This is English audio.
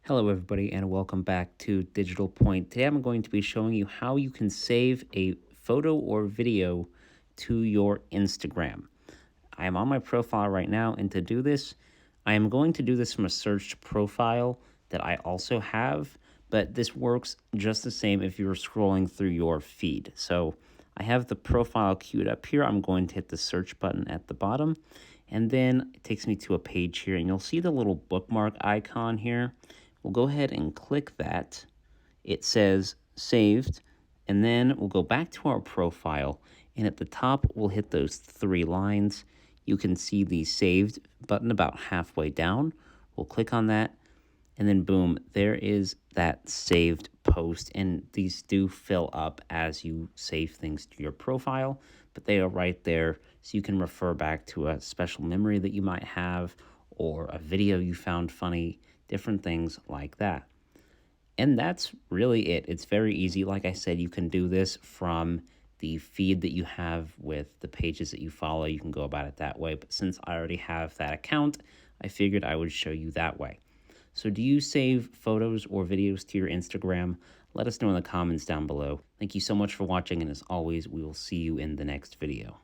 Hello everybody and welcome back to Digital Point. Today I'm going to be showing you how you can save a photo or video to your Instagram. I am on my profile right now, and to do this, I am going to do this from a searched profile that I also have, but this works just the same if you're scrolling through your feed. So I have the profile queued up here. I'm going to hit the search button at the bottom, and then it takes me to a page here, and you'll see the little bookmark icon here. We'll go ahead and click that. It says saved, and then we'll go back to our profile, and at the top we'll hit those three lines. You can see the saved button about halfway down. We'll click on that, and then boom, there is that saved post. And these do fill up as you save things to your profile, but they are right there so you can refer back to a special memory that you might have or a video you found funny, different things like that. And that's really it. It's very easy. Like I said, you can do this from the feed that you have with the pages that you follow. You can go about it that way. But since I already have that account, I figured I would show you that way. So do you save photos or videos to your Instagram? Let us know in the comments down below. Thank you so much for watching, and as always, we will see you in the next video.